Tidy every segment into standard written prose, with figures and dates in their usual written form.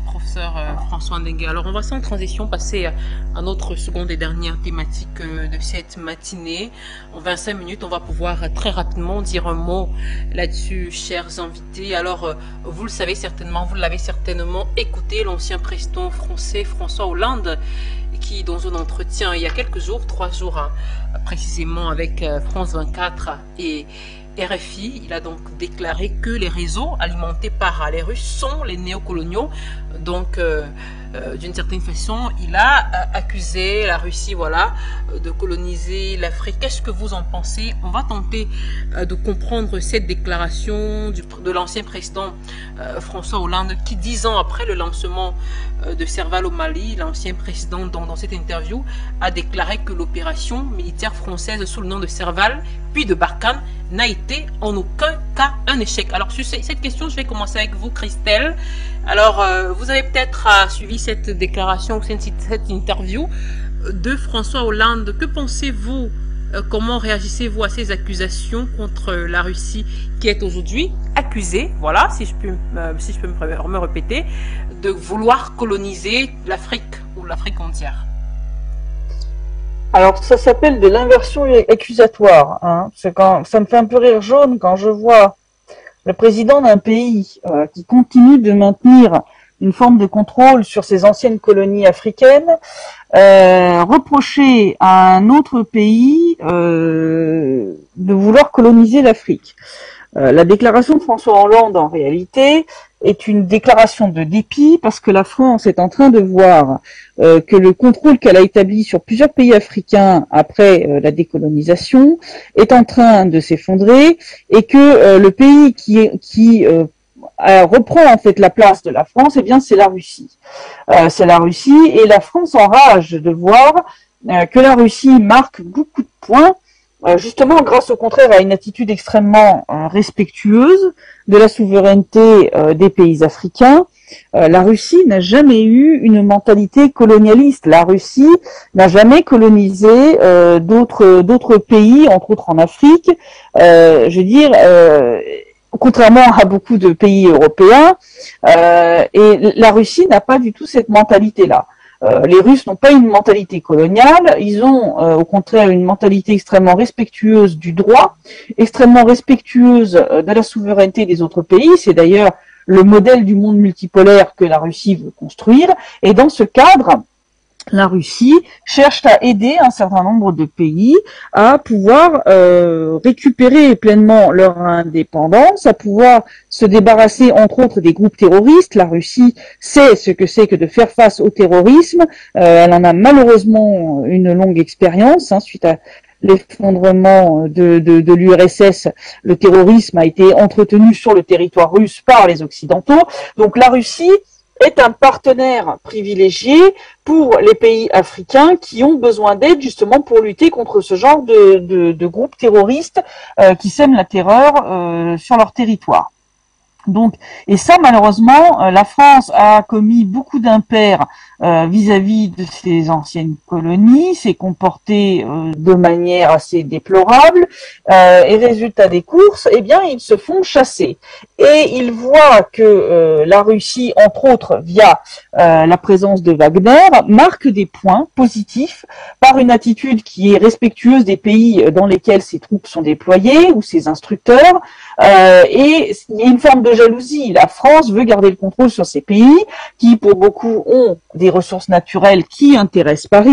professeur François Ndengue. Alors, on va sans transition passer à notre seconde et dernière thématique de cette matinée. En 25 minutes, on va pouvoir très rapidement dire un mot là-dessus, chers invités. Alors, vous le savez certainement, vous l'avez certainement écouté, l'ancien président français François Hollande, qui, dans un entretien il y a quelques jours, 3 jours précisément avec France 24 et RFI, il a donc déclaré que les réseaux alimentés par les Russes sont les néocoloniaux. Donc, d'une certaine façon, il a accusé la Russie, voilà, de coloniser l'Afrique. Qu'est-ce que vous en pensez? On va tenter de comprendre cette déclaration de l'ancien président François Hollande, qui 10 ans après le lancement de Serval au Mali, l'ancien président, dans cette interview, a déclaré que l'opération militaire française sous le nom de Serval, puis de Barkhane, n'a été en aucun cas un échec. Alors, sur cette question, je vais commencer avec vous, Christelle. Alors, vous avez peut-être suivi cette déclaration, cette interview de François Hollande. Que pensez-vous? Comment réagissez-vous à ces accusations contre la Russie, qui est aujourd'hui accusée, voilà, si je peux me répéter, de vouloir coloniser l'Afrique ou l'Afrique entière? Alors, ça s'appelle de l'inversion accusatoire. Hein. Ça me fait un peu rire jaune quand je vois le président d'un pays qui continue de maintenir une forme de contrôle sur ses anciennes colonies africaines, reprocher à un autre pays de vouloir coloniser l'Afrique. La déclaration de François Hollande, en réalité, est une déclaration de dépit parce que la France est en train de voir que le contrôle qu'elle a établi sur plusieurs pays africains après la décolonisation est en train de s'effondrer et que le pays qui reprend en fait la place de la France, eh bien c'est la Russie. C'est la Russie et la France enrage de voir que la Russie marque beaucoup de points justement grâce au contraire à une attitude extrêmement respectueuse de la souveraineté des pays africains. La Russie n'a jamais eu une mentalité colonialiste. La Russie n'a jamais colonisé d'autres pays, entre autres en Afrique. Je veux dire, contrairement à beaucoup de pays européens, et la Russie n'a pas du tout cette mentalité-là. Les Russes n'ont pas une mentalité coloniale, ils ont au contraire une mentalité extrêmement respectueuse du droit, extrêmement respectueuse de la souveraineté des autres pays. C'est d'ailleurs le modèle du monde multipolaire que la Russie veut construire. Et dans ce cadre, la Russie cherche à aider un certain nombre de pays à pouvoir récupérer pleinement leur indépendance, à pouvoir se débarrasser entre autres des groupes terroristes. La Russie sait ce que c'est que de faire face au terrorisme. Elle en a malheureusement une longue expérience suite à l'effondrement de l'URSS. Le terrorisme a été entretenu sur le territoire russe par les Occidentaux. Donc la Russie est un partenaire privilégié pour les pays africains qui ont besoin d'aide justement pour lutter contre ce genre de groupes terroristes qui sèment la terreur sur leur territoire. Donc, et ça, malheureusement, la France a commis beaucoup d'impairs vis-à-vis de ses anciennes colonies, s'est comportée de manière assez déplorable, et résultat des courses, eh bien, ils se font chasser. Et ils voient que la Russie, entre autres, via la présence de Wagner, marque des points positifs par une attitude qui est respectueuse des pays dans lesquels ses troupes sont déployées ou ses instructeurs, et il y a une forme de jalousie. La France veut garder le contrôle sur ces pays qui, pour beaucoup, ont des ressources naturelles qui intéressent Paris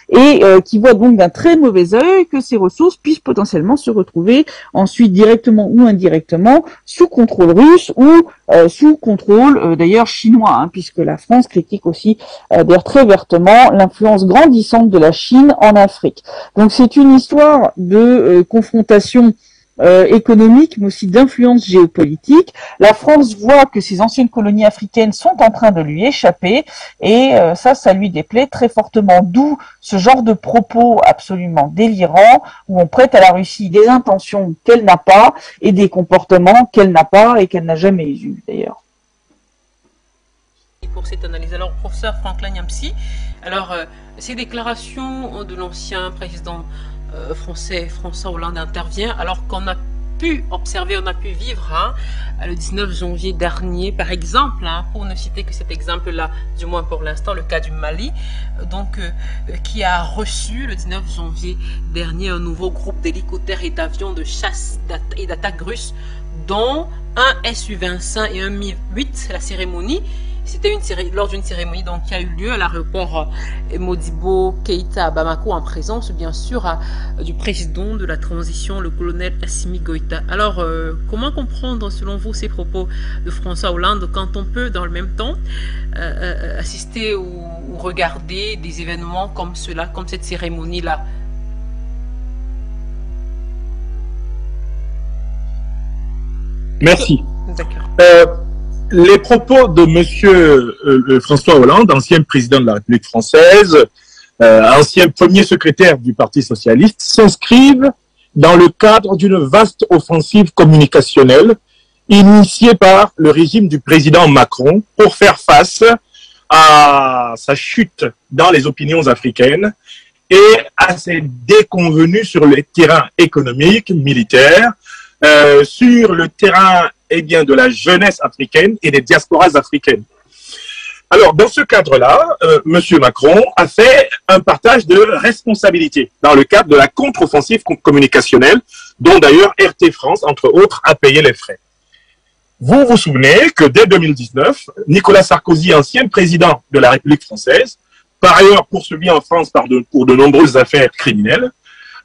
et qui voient donc d'un très mauvais œil que ces ressources puissent potentiellement se retrouver ensuite directement ou indirectement sous contrôle russe ou sous contrôle d'ailleurs chinois, puisque la France critique aussi d'ailleurs très vertement l'influence grandissante de la Chine en Afrique. Donc c'est une histoire de confrontation économique, mais aussi d'influence géopolitique. La France voit que ses anciennes colonies africaines sont en train de lui échapper, et ça lui déplaît très fortement. D'où ce genre de propos absolument délirants, où on prête à la Russie des intentions qu'elle n'a pas, et des comportements qu'elle n'a pas et qu'elle n'a jamais eu d'ailleurs. Pour cette analyse. Alors, professeur Franklin Nyamsi, alors ces déclarations de l'ancien président français François Hollande intervient alors qu'on a pu observer, on a pu vivre le 19 janvier dernier, par exemple, pour ne citer que cet exemple-là, du moins pour l'instant, le cas du Mali, donc qui a reçu le 19 janvier dernier un nouveau groupe d'hélicoptères et d'avions de chasse et d'attaque russes, dont un Su-25 et un Mi-8. La cérémonie, c'était lors d'une cérémonie donc, qui a eu lieu à l'aéroport Modibo Keïta à Bamako, en présence bien sûr du président de la transition, le colonel Assimi Goïta. Alors, comment comprendre selon vous ces propos de François Hollande quand on peut dans le même temps assister ou regarder des événements comme cela, comme cette cérémonie-là? Merci. D'accord. Les propos de monsieur François Hollande, ancien président de la République française, ancien premier secrétaire du Parti socialiste, s'inscrivent dans le cadre d'une vaste offensive communicationnelle initiée par le régime du président Macron pour faire face à sa chute dans les opinions africaines et à ses déconvenues sur le terrain économique, militaire, sur le terrain de la jeunesse africaine et des diasporas africaines. Alors, dans ce cadre-là, M. Macron a fait un partage de responsabilités dans le cadre de la contre-offensive communicationnelle, dont d'ailleurs RT France, entre autres, a payé les frais. Vous vous souvenez que dès 2019, Nicolas Sarkozy, ancien président de la République française, par ailleurs poursuivi en France pour de nombreuses affaires criminelles,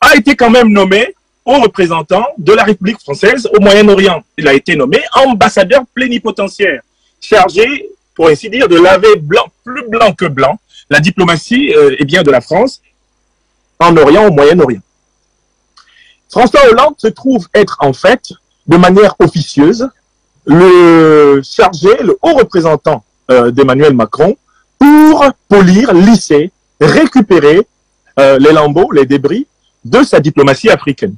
a été quand même nommé haut représentant de la République française au Moyen-Orient. Il a été nommé ambassadeur plénipotentiaire, chargé, pour ainsi dire, de laver blanc, plus blanc que blanc, la diplomatie de la France en Orient, au Moyen-Orient. François Hollande se trouve être en fait, de manière officieuse, le chargé, le haut représentant d'Emmanuel Macron pour polir, lisser, récupérer les lambeaux, les débris de sa diplomatie africaine.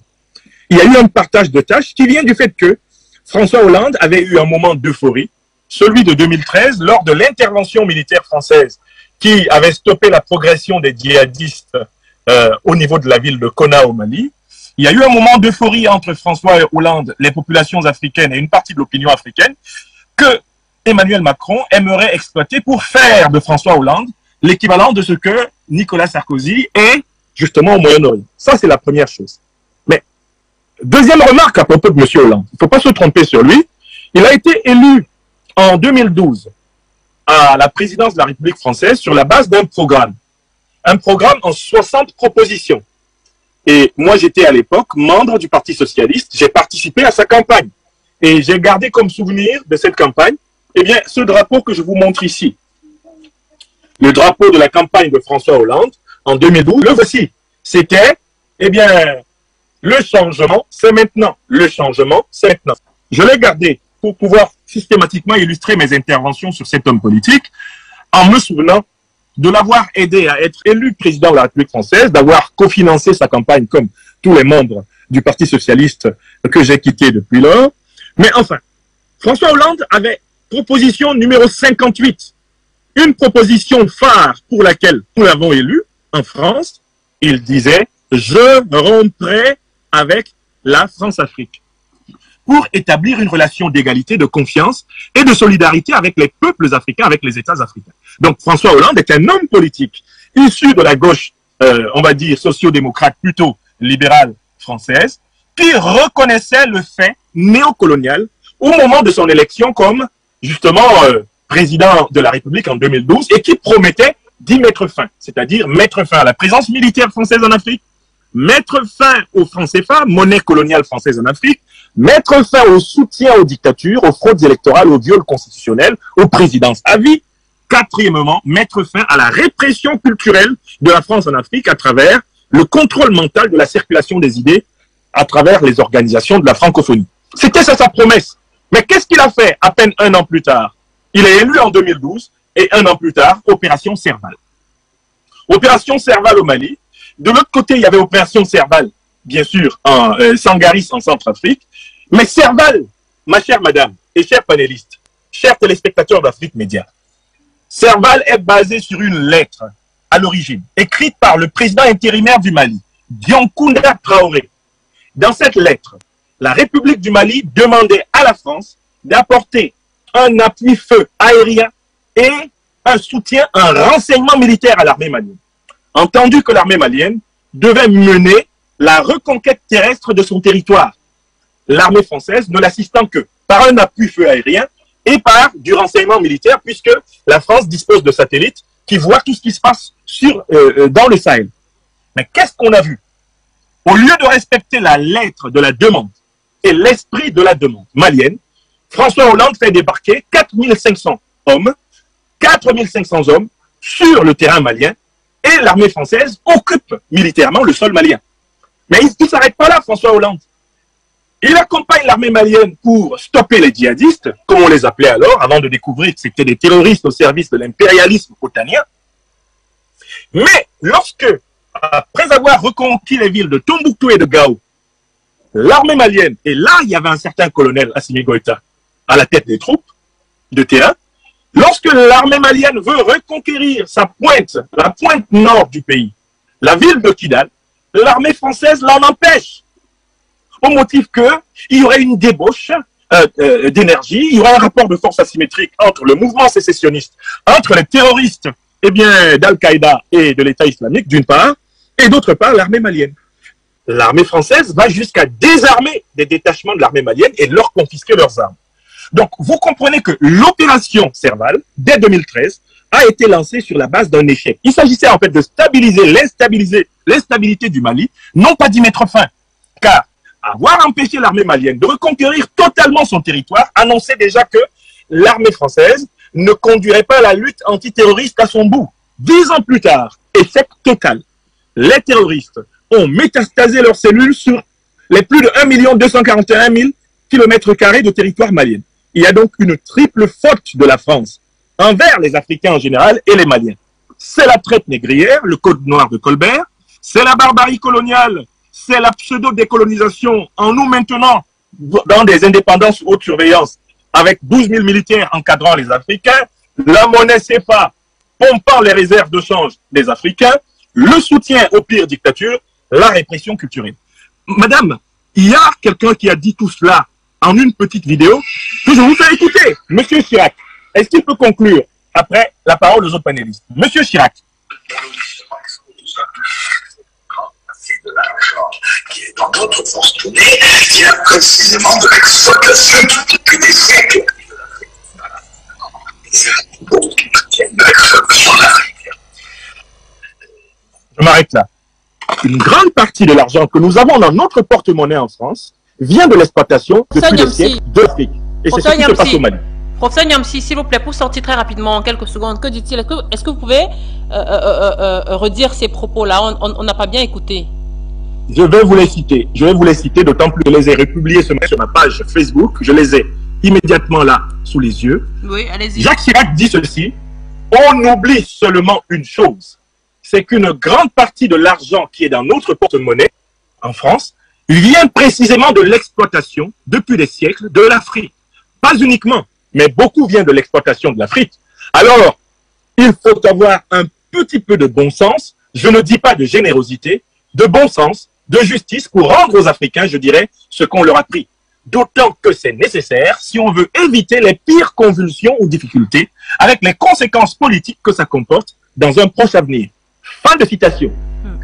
Il y a eu un partage de tâches qui vient du fait que François Hollande avait eu un moment d'euphorie, celui de 2013, lors de l'intervention militaire française qui avait stoppé la progression des djihadistes au niveau de la ville de Konna au Mali. Il y a eu un moment d'euphorie entre François Hollande, les populations africaines et une partie de l'opinion africaine que Emmanuel Macron aimerait exploiter pour faire de François Hollande l'équivalent de ce que Nicolas Sarkozy est justement au Moyen-Orient. Ça, c'est la première chose. Mais, deuxième remarque à propos de M. Hollande, il ne faut pas se tromper sur lui, il a été élu en 2012 à la présidence de la République française sur la base d'un programme. Un programme en 60 propositions. Et moi, j'étais à l'époque membre du Parti socialiste, j'ai participé à sa campagne. Et j'ai gardé comme souvenir de cette campagne, eh bien, ce drapeau que je vous montre ici. Le drapeau de la campagne de François Hollande, en 2012, le voici. C'était, eh bien, le changement, c'est maintenant. Le changement, c'est maintenant. Je l'ai gardé pour pouvoir systématiquement illustrer mes interventions sur cet homme politique en me souvenant de l'avoir aidé à être élu président de la République française, d'avoir cofinancé sa campagne comme tous les membres du Parti socialiste que j'ai quitté depuis lors. Mais enfin, François Hollande avait proposition numéro 58, une proposition phare pour laquelle nous l'avons élu en France. Il disait « Je romprai avec la France-Afrique » pour établir une relation d'égalité, de confiance et de solidarité avec les peuples africains, avec les États africains. Donc François Hollande est un homme politique issu de la gauche, on va dire socio-démocrate, plutôt libérale française, qui reconnaissait le fait néocolonial au moment de son élection comme justement président de la République en 2012 et qui promettait d'y mettre fin, c'est-à-dire mettre fin à la présence militaire française en Afrique, mettre fin au franc CFA, monnaie coloniale française en Afrique, mettre fin au soutien aux dictatures, aux fraudes électorales, aux viols constitutionnels, aux présidences à vie. Quatrièmement, mettre fin à la répression culturelle de la France en Afrique à travers le contrôle mental de la circulation des idées à travers les organisations de la francophonie. C'était ça sa promesse. Mais qu'est-ce qu'il a fait à peine un an plus tard? Il est élu en 2012 et un an plus tard, Opération Serval. Opération Serval au Mali. De l'autre côté, il y avait Opération Serval, bien sûr, en Sangaris, en Centrafrique. Mais Serval, ma chère madame et chers panélistes, chers téléspectateurs d'Afrique Média, Serval est basé sur une lettre, à l'origine, écrite par le président intérimaire du Mali, Dioncounda Traoré. Dans cette lettre, la République du Mali demandait à la France d'apporter un appui-feu aérien et un soutien, un renseignement militaire à l'armée malienne. Entendu que l'armée malienne devait mener la reconquête terrestre de son territoire. L'armée française ne l'assistant que par un appui-feu aérien et par du renseignement militaire, puisque la France dispose de satellites qui voient tout ce qui se passe dans le Sahel. Mais qu'est-ce qu'on a vu? Au lieu de respecter la lettre de la demande et l'esprit de la demande malienne, François Hollande fait débarquer 4500 hommes sur le terrain malien, et l'armée française occupe militairement le sol malien. Mais il ne s'arrête pas là, François Hollande. Il accompagne l'armée malienne pour stopper les djihadistes, comme on les appelait alors, avant de découvrir que c'était des terroristes au service de l'impérialisme otanien. Mais lorsque, après avoir reconquis les villes de Tombouctou et de Gao, l'armée malienne, et là il y avait un certain colonel Assimi Goïta à la tête des troupes de terrain, lorsque l'armée malienne veut reconquérir sa pointe, la pointe nord du pays, la ville de Kidal, l'armée française l'en empêche, au motif qu'il y aurait une débauche d'énergie, il y aurait un rapport de force asymétrique entre le mouvement sécessionniste, entre les terroristes d'Al-Qaïda et de l'État islamique, d'une part, et d'autre part, l'armée malienne. L'armée française va jusqu'à désarmer des détachements de l'armée malienne et leur confisquer leurs armes. Donc, vous comprenez que l'opération Serval, dès 2013, a été lancée sur la base d'un échec. Il s'agissait en fait de stabiliser l'instabilité du Mali, non pas d'y mettre fin, car avoir empêché l'armée malienne de reconquérir totalement son territoire annonçait déjà que l'armée française ne conduirait pas la lutte antiterroriste à son bout. 10 ans plus tard, échec total. Les terroristes ont métastasé leurs cellules sur les plus de 1 241 000 km² de territoire malien. Il y a donc une triple faute de la France envers les Africains en général et les Maliens. C'est la traite négrière, le code noir de Colbert, c'est la barbarie coloniale, c'est la pseudo-décolonisation en nous maintenant dans des indépendances sous haute surveillance avec 12 000 militaires encadrant les Africains, la monnaie CFA pompant les réserves de change des Africains, le soutien aux pires dictatures, la répression culturelle. Madame, il y a quelqu'un qui a dit tout cela en une petite vidéo que je vous fais écouter. Monsieur Chirac, est-ce qu'il peut conclure après la parole aux autres panélistes? Monsieur Chirac. C'est de l'argent qui est dans d'autres fortunées, qui a précisément de l'exploitation depuis des siècles. Je m'arrête là. Une grande partie de l'argent que nous avons dans notre porte-monnaie en France vient de l'exploitation depuis des siècles de l'Afrique. Et c'est ce qui se passe au Mali. Professeur Niamsi, s'il vous plaît, pour sortir très rapidement en quelques secondes, que dit-il? Est-ce que vous pouvez redire ces propos-là? On n'a pas bien écouté. Je vais vous les citer. Je vais vous les citer, d'autant plus que je les ai republiés sur ma page Facebook. Je les ai immédiatement là, sous les yeux. Oui, allez-y. Jacques Chirac dit ceci: on oublie seulement une chose, c'est qu'une grande partie de l'argent qui est dans notre porte-monnaie, en France, vient précisément de l'exploitation, depuis des siècles, de l'Afrique. Pas uniquement, mais beaucoup vient de l'exploitation de l'Afrique. Alors, il faut avoir un petit peu de bon sens, je ne dis pas de générosité, de bon sens, de justice pour rendre aux Africains, je dirais, ce qu'on leur a pris. D'autant que c'est nécessaire si on veut éviter les pires convulsions ou difficultés avec les conséquences politiques que ça comporte dans un proche avenir. Fin de citation.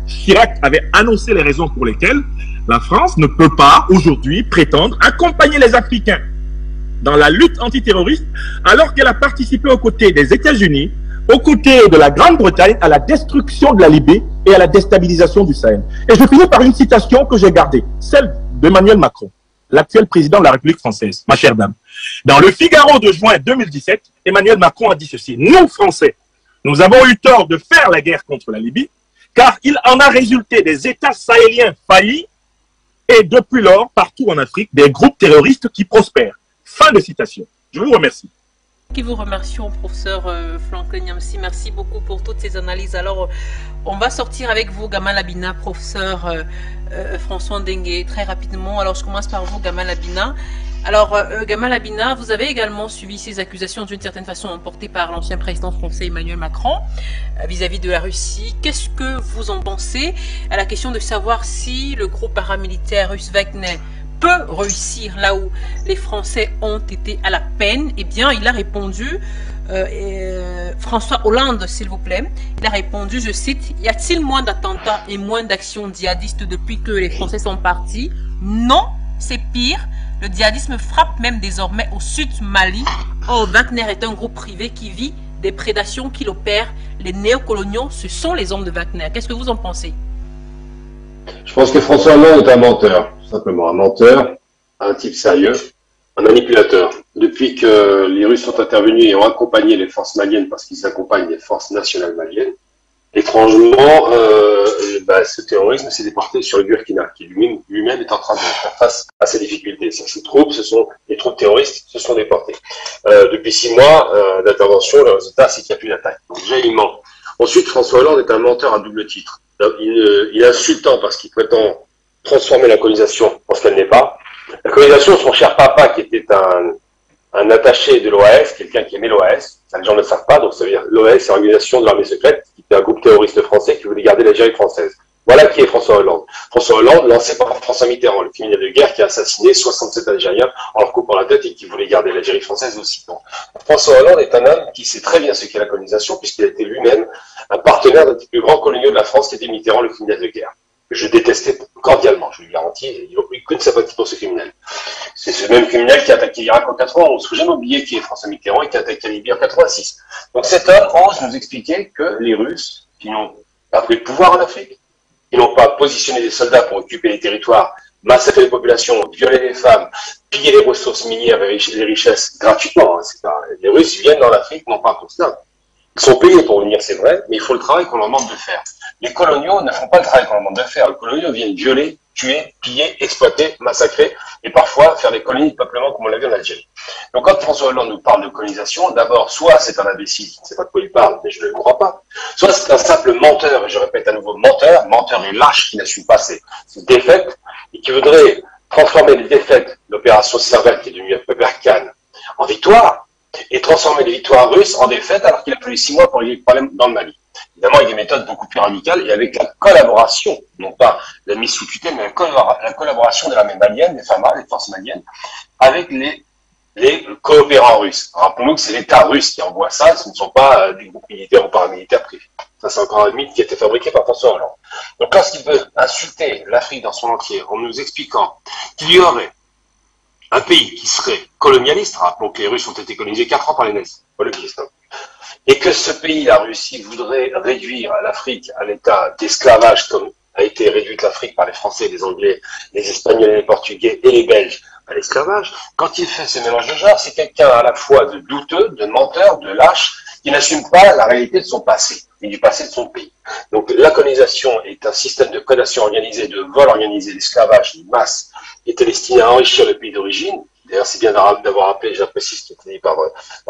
Chirac avait annoncé les raisons pour lesquelles la France ne peut pas aujourd'hui prétendre accompagner les Africains dans la lutte antiterroriste alors qu'elle a participé aux côtés des États-Unis, aux côtés de la Grande-Bretagne à la destruction de la Libye et à la déstabilisation du Sahel. Et je finis par une citation que j'ai gardée, celle d'Emmanuel Macron, l'actuel président de la République française, ma chère dame. Dans le Figaro de juin 2017, Emmanuel Macron a dit ceci: nous, Français, nous avons eu tort de faire la guerre contre la Libye, car il en a résulté des États sahéliens faillis et depuis lors, partout en Afrique, des groupes terroristes qui prospèrent. Fin de citation. Je vous remercie. Qui vous remercions, professeur Franklin Niamsi. Merci beaucoup pour toutes ces analyses. Alors, on va sortir avec vous, Gamal Abina, professeur François Ndengue, très rapidement. Alors, je commence par vous, Gamal Abina. Alors, Gamal Abina, vous avez également suivi ces accusations d'une certaine façon portées par l'ancien président français Emmanuel Macron vis-à-vis de la Russie. Qu'est-ce que vous en pensez à la question de savoir si le groupe paramilitaire russe Wagner peut réussir là où les Français ont été à la peine? Eh bien, il a répondu, François Hollande, s'il vous plaît, il a répondu, je cite, « Y a-t-il moins d'attentats et moins d'actions djihadistes depuis que les Français sont partis? Non, c'est pire. Le djihadisme frappe même désormais au sud Mali. Or, Wagner est un groupe privé qui vit des prédations qu'il opère. Les néocoloniaux, ce sont les hommes de Wagner. » Qu'est-ce que vous en pensez? Je pense que François Hollande est un menteur, tout simplement. Un menteur, un type sérieux, un manipulateur. Depuis que les Russes sont intervenus et ont accompagné les forces maliennes, parce qu'ils accompagnent les forces nationales maliennes, étrangement, ce terrorisme s'est déporté sur le Burkina, qui lui-même est en train de faire face à ces difficultés. Ces troupes, les troupes terroristes, se sont déportées. Depuis 6 mois d'intervention, le résultat, c'est qu'il n'y a plus d'attaque. Donc déjà, il ment. Ensuite, François Hollande est un menteur à double titre. Il est insultant parce qu'il prétend transformer la colonisation en ce qu'elle n'est pas. La colonisation, son cher papa, qui était un attaché de l'OAS, quelqu'un qui aimait l'OAS, ça les gens ne le savent pas, donc ça veut dire l'OAS, c'est l'organisation de l'armée secrète, qui était un groupe terroriste français qui voulait garder l'Algérie française. Voilà qui est François Hollande. François Hollande, lancé par François Mitterrand, le criminel de guerre qui a assassiné 67 Algériens en leur coupant la tête et qui voulait garder l'Algérie française aussi. Donc, François Hollande est un homme qui sait très bien ce qu'est la colonisation, puisqu'il a été lui-même un partenaire d'un des plus grands coloniaux de la France, qui était Mitterrand, le criminel de guerre. Je détestais cordialement, je lui garantis, il n'a aucune sympathie pour ce criminel. C'est ce même criminel qui a attaqué l'Irak en 91, il faut jamais oublier qui est François Mitterrand et qui a attaqué la Libye en 86. Donc cet homme ose nous expliquer que les Russes, qui n'ont pas pris le pouvoir en Afrique, qui n'ont pas positionné des soldats pour occuper les territoires, massacrer les populations, violer les femmes, piller les ressources minières et les richesses gratuitement. Les Russes viennent dans l'Afrique, non pas pour cela. Ils sont payés pour venir, c'est vrai, mais il faut le travail qu'on leur demande de faire. Les coloniaux ne font pas le travail qu'on leur demande de faire. Les coloniaux viennent violer, tuer, piller, exploiter, massacrer, et parfois faire des colonies de peuplement comme on l'a vu en Algérie. Donc quand François Hollande nous parle de colonisation, d'abord, soit c'est un imbécile qui ne sait pas de quoi il parle, mais je ne le crois pas, soit c'est un simple menteur, et je répète à nouveau menteur et lâche qui n'assume pas ses défaites, et qui voudrait transformer les défaites, l'opération Servette qui est devenue un Barkhane, en victoire, et transformer les victoires russes en défaites alors qu'il a fallu 6 mois pour régler le problème dans le Mali. Évidemment, avec des méthodes beaucoup plus radicales et avec la collaboration, non pas la mise sous tutelle, mais la collaboration de l'armée malienne, des FAMA, des forces maliennes, avec les coopérants russes. Rappelons-nous que c'est l'État russe qui envoie ça, ce ne sont pas des groupes militaires ou paramilitaires privés. Ça, c'est encore un mythe qui a été fabriqué par François Hollande. Donc, lorsqu'il veut insulter l'Afrique dans son entier en nous expliquant qu'il y aurait un pays qui serait colonialiste, rappelons que les Russes ont été colonisés 4 ans par les nazis, pas le ministre, et que ce pays, la Russie, voudrait réduire l'Afrique à l'état d'esclavage, comme a été réduite l'Afrique par les Français, les Anglais, les Espagnols, les Portugais et les Belges à l'esclavage, quand il fait ce mélange de genres, c'est quelqu'un à la fois de douteux, de menteur, de lâche, qui n'assume pas la réalité de son passé et du passé de son pays. Donc la colonisation est un système de prédation organisée, de vol organisé, d'esclavage de masse, qui était destiné à enrichir le pays d'origine. D'ailleurs, c'est bien d'avoir rappelé, j'apprécie ce qui était dit par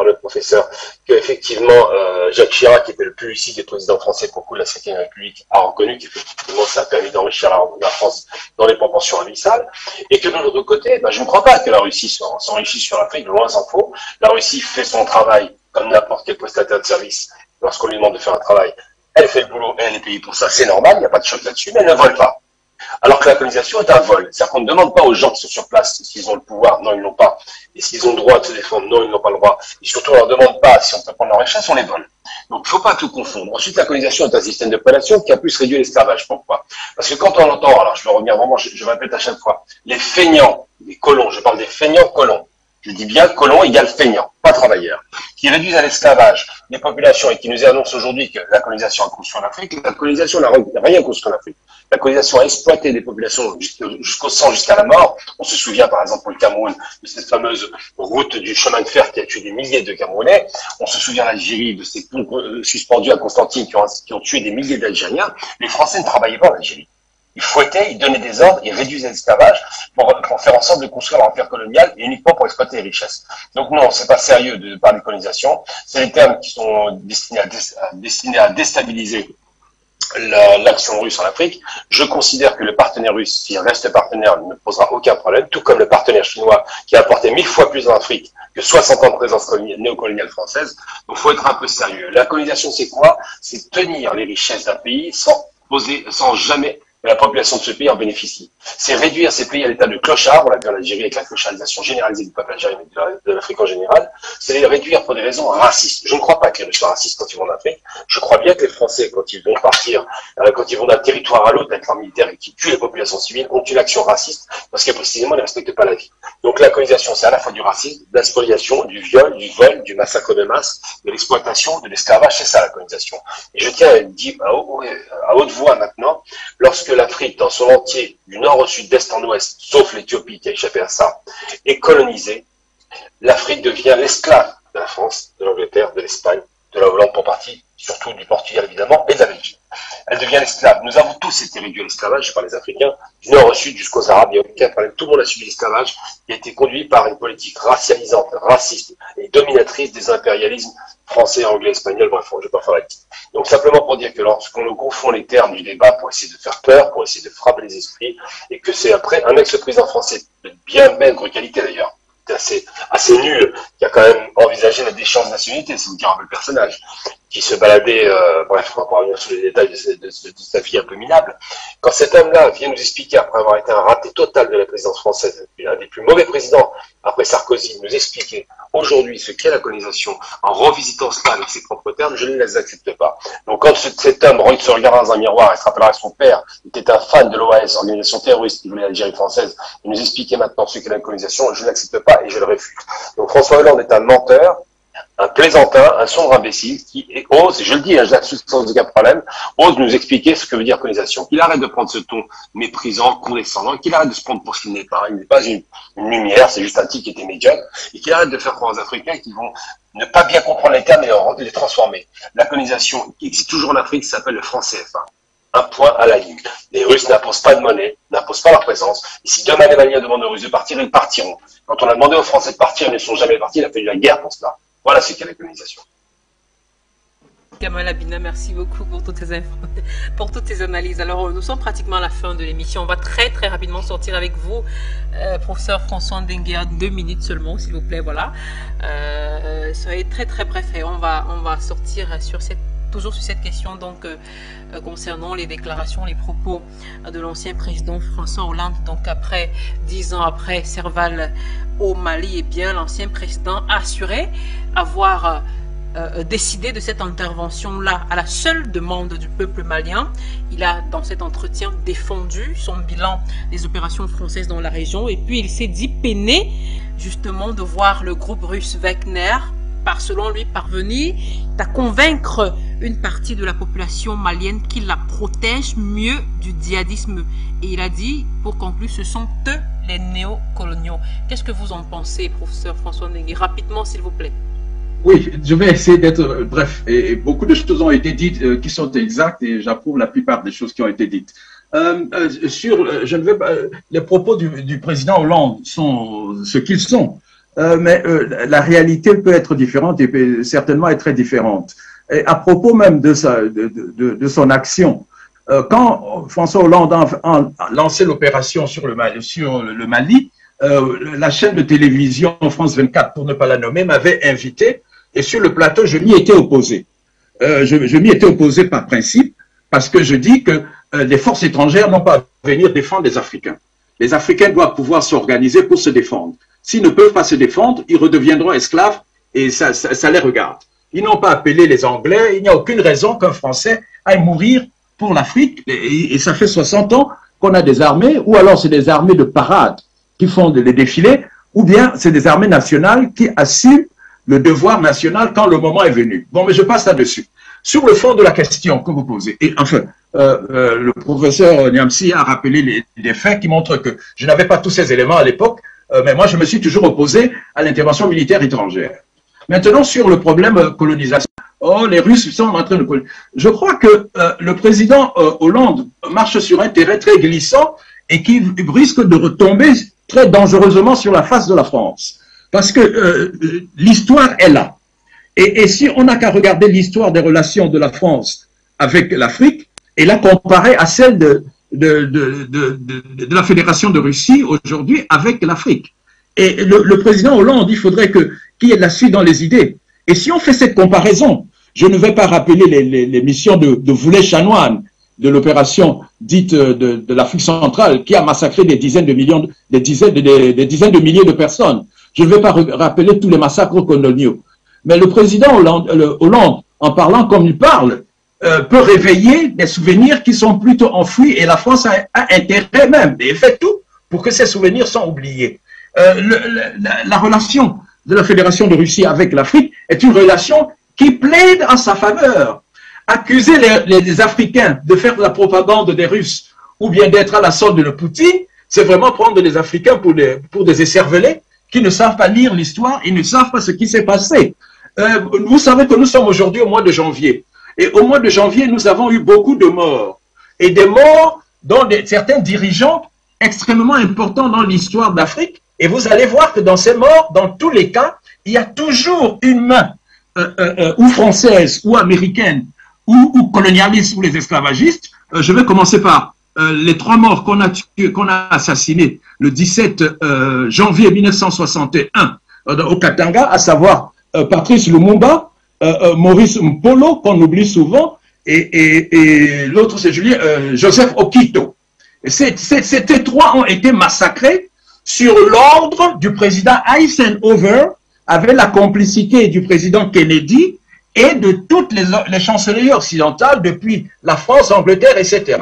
le professeur, qu'effectivement, Jacques Chirac, qui était le plus lucide des présidents français pour le coup de la Ve République, a reconnu qu'effectivement, ça a permis d'enrichir la France dans les proportions abyssales, et que de l'autre côté, je ne crois pas que la Russie s'enrichisse sur l'Afrique, loin s'en faut. La Russie fait son travail comme n'importe quel prestataire de service. Lorsqu'on lui demande de faire un travail, elle fait le boulot et elle est payée pour ça, c'est normal, il n'y a pas de choc là-dessus, mais elle ne vole pas. Alors que la colonisation est un vol. C'est-à-dire qu'on ne demande pas aux gens qui sont sur place s'ils ont le pouvoir, non, ils l'ont pas. Et s'ils ont le droit de se défendre, non, ils n'ont pas le droit. Et surtout, on leur demande pas si on peut prendre leur richesse, on les vole. Donc, il ne faut pas tout confondre. Ensuite, la colonisation est un système de prédation qui a plus réduit l'esclavage. Pourquoi? Parce que quand on entend, alors je vais revenir vraiment, je répète à chaque fois, les feignants, les colons, je parle des feignants colons. Je dis bien colon égale feignant, pas travailleur, qui réduisent à l'esclavage les populations et qui nous annoncent aujourd'hui que la colonisation a construit en Afrique. La colonisation n'a rien construit en Afrique. La colonisation a exploité des populations jusqu'au sang, jusqu'à la mort. On se souvient par exemple pour le Cameroun de cette fameuse route du chemin de fer qui a tué des milliers de Camerounais. On se souvient d'Algérie, de ces ponts suspendus à Constantine qui ont tué des milliers d'Algériens. Les Français ne travaillaient pas en Algérie. Ils fouettaient, ils donnaient des ordres, ils réduisaient l'esclavage pour faire en sorte de construire l'empire colonial et uniquement pour exploiter les richesses. Donc non, c'est pas sérieux de parler de colonisation. C'est des termes qui sont destinés à déstabiliser l'action russe en Afrique. Je considère que le partenaire russe, s'il reste partenaire, ne posera aucun problème, tout comme le partenaire chinois qui a apporté 1000 fois plus en Afrique que 60 ans de présence néocoloniale française. Donc il faut être un peu sérieux. La colonisation, c'est quoi? C'est tenir les richesses d'un pays sans jamais et la population de ce pays en bénéficie. C'est réduire ces pays à l'état de clochard, on l'a vu en Algérie avec la clochardisation généralisée du peuple algérien et de l'Afrique en général, c'est les réduire pour des raisons racistes. Je ne crois pas que les Russes soient racistes quand ils vont en Afrique. Je crois bien que les Français, quand ils vont partir, quand ils vont d'un territoire à l'autre avec leurs militaires et qui tuent les populations civiles, ont une action raciste parce que précisément ils ne respectent pas la vie. Donc la colonisation, c'est à la fois du racisme, de la spoliation, du viol, du vol, du massacre de masse, de l'exploitation, de l'esclavage, c'est ça la colonisation. Et je tiens à dire à haute voix maintenant, lorsque l'Afrique dans son entier, du nord au sud, d'est en ouest, sauf l'Éthiopie qui a échappé à ça, est colonisée, l'Afrique devient l'esclave de la France, de l'Angleterre, de l'Espagne, de la Hollande pour partie, surtout du Portugal évidemment, et de la Belgique. Elle devient l'esclave. Nous avons tous été réduits à l'esclavage par les Africains, du nord au sud jusqu'aux Arabes, il n'y a aucun problème. Tout le monde a subi l'esclavage qui a été conduit par une politique racialisante, raciste et dominatrice des impérialismes français, anglais, espagnols, bref, je ne vais pas faire la liste. Donc simplement pour dire que lorsqu'on nous confond les termes du débat pour essayer de faire peur, pour essayer de frapper les esprits, et que c'est après un ex-président français de bien maigre qualité d'ailleurs, assez nul, qui a quand même envisagé la déchéance de nationalité, c'est vous dire un peu le personnage, qui se baladait, bref, on va pas revenir sur les détails de sa vie un peu minable. Quand cet homme-là vient nous expliquer, après avoir été un raté total de la présidence française, un des plus mauvais présidents après Sarkozy, nous expliquer aujourd'hui ce qu'est la colonisation, en revisitant cela avec ses propres termes, je ne les accepte pas. Donc quand cet homme se regarde dans un miroir et se rappellera que son père était un fan de l'OAS, organisation terroriste qui voulait l'Algérie française, et nous expliquer maintenant ce qu'est la colonisation, je ne l'accepte pas et je le refuse. Donc François Hollande est un menteur, un plaisantin, un sombre imbécile qui ose, et je le dis, je l'assume sans aucun problème, ose nous expliquer ce que veut dire colonisation. Qu'il arrête de prendre ce ton méprisant, condescendant, qu'il arrête de se prendre pour ce qu'il n'est pas. Il n'est pas une lumière, c'est juste un type qui était médiocre, et qu'il arrête de faire croire aux Africains qui vont ne pas bien comprendre les termes et les transformer. La colonisation qui existe toujours en Afrique s'appelle le franc CFA. Un point à la ligne. Les Russes n'imposent pas de monnaie, n'imposent pas leur présence. Et si demain les Maliens demandent aux Russes de partir, ils partiront. Quand on a demandé aux Français de partir, ils ne sont jamais partis, il a fallu la guerre pour cela. Voilà ce qu'est la colonisation. Kamal Abina, merci beaucoup pour toutes ces analyses. Alors, nous sommes pratiquement à la fin de l'émission. On va très rapidement sortir avec vous, professeur François Ndenguia, 2 minutes seulement, s'il vous plaît. Voilà. Soyez très bref et on va sortir toujours sur cette question donc concernant les déclarations, les propos de l'ancien président François Hollande. Donc après 10 ans après Serval au Mali, eh bien l'ancien président a assuré avoir décidé de cette intervention-là à la seule demande du peuple malien. Il a dans cet entretien défendu son bilan des opérations françaises dans la région et puis il s'est dit peiné justement de voir le groupe russe Wagner selon lui, parvenir à convaincre une partie de la population malienne qui la protège mieux du djihadisme. Et il a dit, pour conclure, ce sont eux les néocoloniaux. Qu'est-ce que vous en pensez, professeur François Ndenguia? Rapidement, s'il vous plaît. Oui, je vais essayer d'être bref. Et beaucoup de choses ont été dites qui sont exactes et j'approuve la plupart des choses qui ont été dites. Les propos du président Hollande sont ce qu'ils sont. Mais la réalité peut être différente et peut certainement être très différente. Et à propos même de son action, quand François Hollande a lancé l'opération sur le Mali, la chaîne de télévision France 24, pour ne pas la nommer, m'avait invité et sur le plateau, je m'y étais opposé. Je m'y étais opposé par principe parce que je dis que les forces étrangères n'ont pas à venir défendre les Africains. Les Africains doivent pouvoir s'organiser pour se défendre. S'ils ne peuvent pas se défendre, ils redeviendront esclaves et ça les regarde. Ils n'ont pas appelé les Anglais, il n'y a aucune raison qu'un Français aille mourir pour l'Afrique et ça fait 60 ans qu'on a des armées, ou alors c'est des armées de parade qui font les défilés, ou bien c'est des armées nationales qui assument le devoir national quand le moment est venu. Bon, mais je passe là-dessus. Sur le fond de la question que vous posez, et enfin, le professeur Niamsi a rappelé des faits qui montrent que je n'avais pas tous ces éléments à l'époque, mais moi je me suis toujours opposé à l'intervention militaire étrangère. Maintenant, sur le problème colonisation, les Russes sont en train de coloniser. Je crois que le président Hollande marche sur un terrain très glissant et qui risque de retomber très dangereusement sur la face de la France. Parce que l'histoire est là. Et si on n'a qu'à regarder l'histoire des relations de la France avec l'Afrique et la comparer à celle de la Fédération de Russie aujourd'hui avec l'Afrique. Et le président Hollande, il faudrait qu'il y ait de la suite dans les idées. Et si on fait cette comparaison, je ne vais pas rappeler les missions de Voulet-Chanoine, de l'opération dite de l'Afrique centrale, qui a massacré des dizaines de milliers de personnes. Je ne vais pas rappeler tous les massacres coloniaux. Mais le président Hollande, en parlant comme il parle, peut réveiller des souvenirs qui sont plutôt enfouis, et la France a intérêt même, et fait tout pour que ces souvenirs soient oubliés. La relation de la Fédération de Russie avec l'Afrique est une relation qui plaide en sa faveur. Accuser les Africains de faire de la propagande des Russes ou bien d'être à la solde de Poutine, c'est vraiment prendre les Africains pour des écervelés qui ne savent pas lire l'histoire et ne savent pas ce qui s'est passé. Vous savez que nous sommes aujourd'hui au mois de janvier. Et au mois de janvier, nous avons eu beaucoup de morts. Et des morts dont certains dirigeants extrêmement importants dans l'histoire d'Afrique. Et vous allez voir que dans ces morts, dans tous les cas, il y a toujours une main ou française ou américaine ou colonialiste ou les esclavagistes. Je vais commencer par les 3 morts qu'on a assassinés le 17 janvier 1961 au Katanga, à savoir Patrice Lumumba, Maurice Mpolo, qu'on oublie souvent, et l'autre c'est Joseph Okito. Ces 3 ont été massacrés sur l'ordre du président Eisenhower, avec la complicité du président Kennedy et de toutes les chanceliers occidentales depuis la France, l'Angleterre, etc.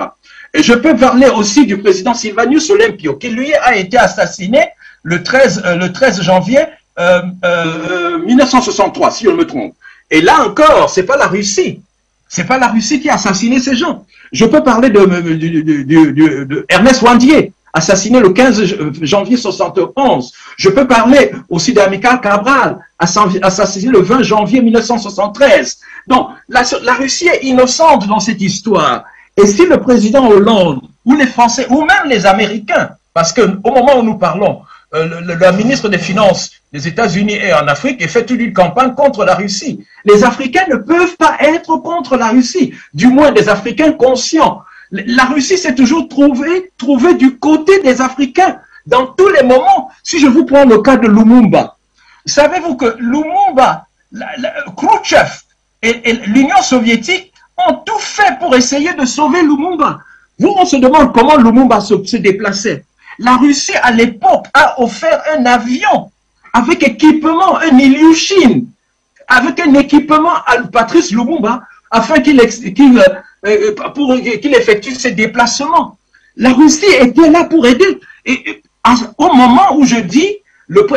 Et je peux parler aussi du président Sylvanus Olympio, qui lui a été assassiné le 13 janvier 1963, si je me trompe. Et là encore, c'est pas la Russie. C'est pas la Russie qui a assassiné ces gens. Je peux parler de Ernest Ouandier, assassiné le 15 janvier 1971. Je peux parler aussi d'Amilcar Cabral, assassiné le 20 janvier 1973. Donc, la Russie est innocente dans cette histoire. Et si le président Hollande, ou les Français, ou même les Américains, parce qu'au moment où nous parlons, la ministre des Finances des États-Unis est en Afrique et fait toute une campagne contre la Russie. Les Africains ne peuvent pas être contre la Russie, du moins des Africains conscients. La Russie s'est toujours trouvée du côté des Africains dans tous les moments. Si je vous prends le cas de Lumumba, savez-vous que Lumumba, Khrouchtchev et l'Union soviétique ont tout fait pour essayer de sauver Lumumba. On se demande comment Lumumba se déplaçait. La Russie, à l'époque, a offert un avion avec équipement, un Ilyushin, avec un équipement à Patrice Lumumba, afin qu'il effectue ses déplacements. La Russie était là pour aider. Et au moment où je dis,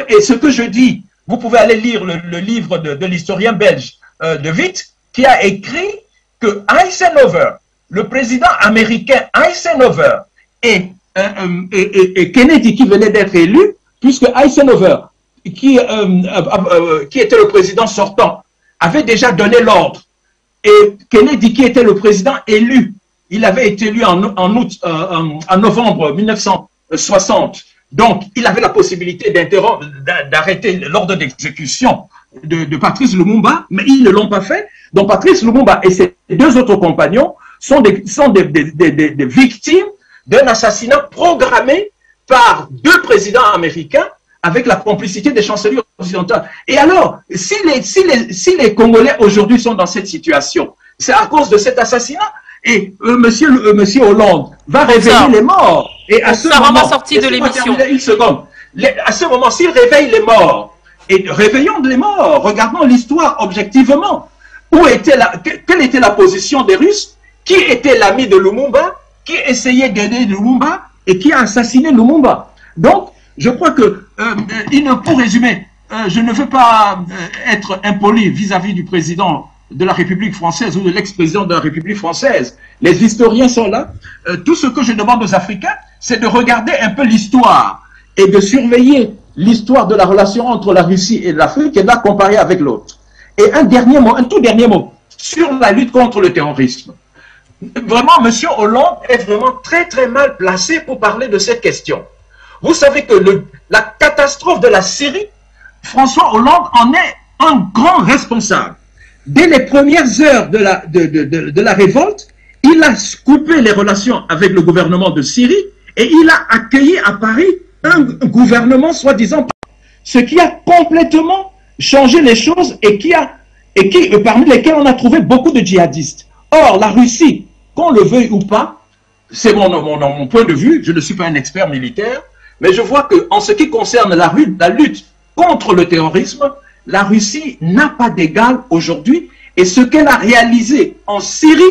et ce que je dis, vous pouvez aller lire le livre de l'historien belge de Witt, qui a écrit que Eisenhower, le président américain Eisenhower et Kennedy qui venait d'être élu, puisque Eisenhower, qui était le président sortant, avait déjà donné l'ordre. Et Kennedy, qui était le président élu, il avait été élu en novembre 1960. Donc, il avait la possibilité d'arrêter l'ordre d'exécution de Patrice Lumumba, mais ils ne l'ont pas fait. Donc, Patrice Lumumba et ses 2 autres compagnons sont des victimes d'un assassinat programmé par 2 présidents américains avec la complicité des chanceliers occidentaux. Et alors, si les Congolais aujourd'hui sont dans cette situation, c'est à cause de cet assassinat. Et monsieur Hollande va réveiller les morts. Et à ce moment, sortir de l'émission. Une seconde. À ce moment, s'il réveille les morts, et réveillons les morts, regardons l'histoire objectivement. Quelle était la position des Russes? Qui était l'ami de Lumumba? Qui essayait d'aider Lumumba? Et qui a assassiné Lumumba? Donc, je crois que, pour résumer, je ne veux pas être impoli vis-à-vis du président de la République française ou de l'ex-président de la République française. Les historiens sont là. Tout ce que je demande aux Africains, c'est de regarder un peu l'histoire et de surveiller l'histoire de la relation entre la Russie et l'Afrique et de la comparer avec l'autre. Et un tout dernier mot, sur la lutte contre le terrorisme. Vraiment, M. Hollande est vraiment très très mal placé pour parler de cette question. Vous savez que la catastrophe de la Syrie, François Hollande en est un grand responsable. Dès les premières heures de la révolte, il a coupé les relations avec le gouvernement de Syrie et il a accueilli à Paris un gouvernement soi-disant, ce qui a complètement changé les choses et parmi lesquels on a trouvé beaucoup de djihadistes. Or, la Russie qu'on le veuille ou pas, c'est mon point de vue, je ne suis pas un expert militaire, mais je vois qu'en ce qui concerne la lutte contre le terrorisme, la Russie n'a pas d'égal aujourd'hui, et ce qu'elle a réalisé en Syrie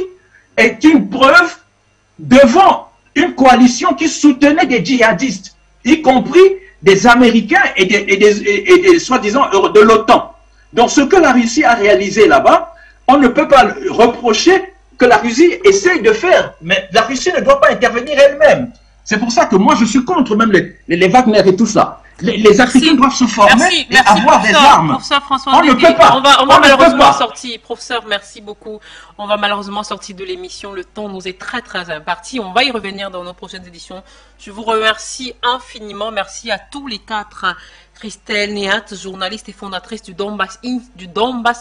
est une preuve devant une coalition qui soutenait des djihadistes, y compris des Américains et des soi-disant de l'OTAN. Donc ce que la Russie a réalisé là-bas, on ne peut pas reprocher que la Russie essaye de faire, mais la Russie ne doit pas intervenir elle-même. C'est pour ça que moi je suis contre même les Wagner et tout ça. Les Africains doivent se former et avoir des armes. Professeur François on ne peut pas. On va malheureusement sortir. Professeur, merci beaucoup. On va malheureusement sortir de l'émission. Le temps nous est très imparti. On va y revenir dans nos prochaines éditions. Je vous remercie infiniment. Merci à tous les quatre. Christelle Néat, journaliste et fondatrice du Donbass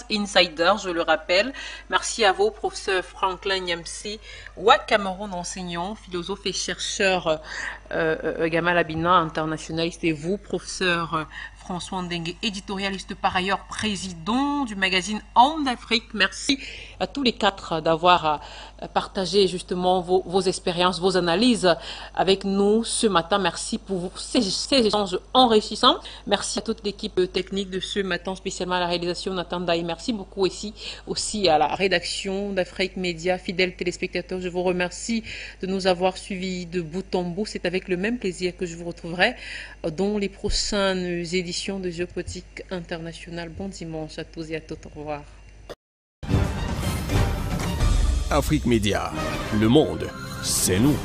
Insider, je le rappelle. Merci à vous, professeur Franklin Nyamsi, Ouad Cameroun, enseignant, philosophe et chercheur Gamal Abina, internationaliste, et vous, professeur François Ndengue, éditorialiste par ailleurs, président du magazine Homme d'Afrique. Merci à tous les quatre d'avoir partagé justement vos expériences, vos analyses avec nous ce matin. Merci pour ces échanges enrichissants. Merci à toute l'équipe technique de ce matin, spécialement à la réalisation Nathan Daï. Merci beaucoup aussi à la rédaction d'Afrique Média, fidèles téléspectateurs. Je vous remercie de nous avoir suivis de bout en bout. C'est avec le même plaisir que je vous retrouverai dans les prochaines éditions de Géopolitique Internationale. Bon dimanche à tous et à toutes. Au revoir. Afrique Média, le monde, c'est nous.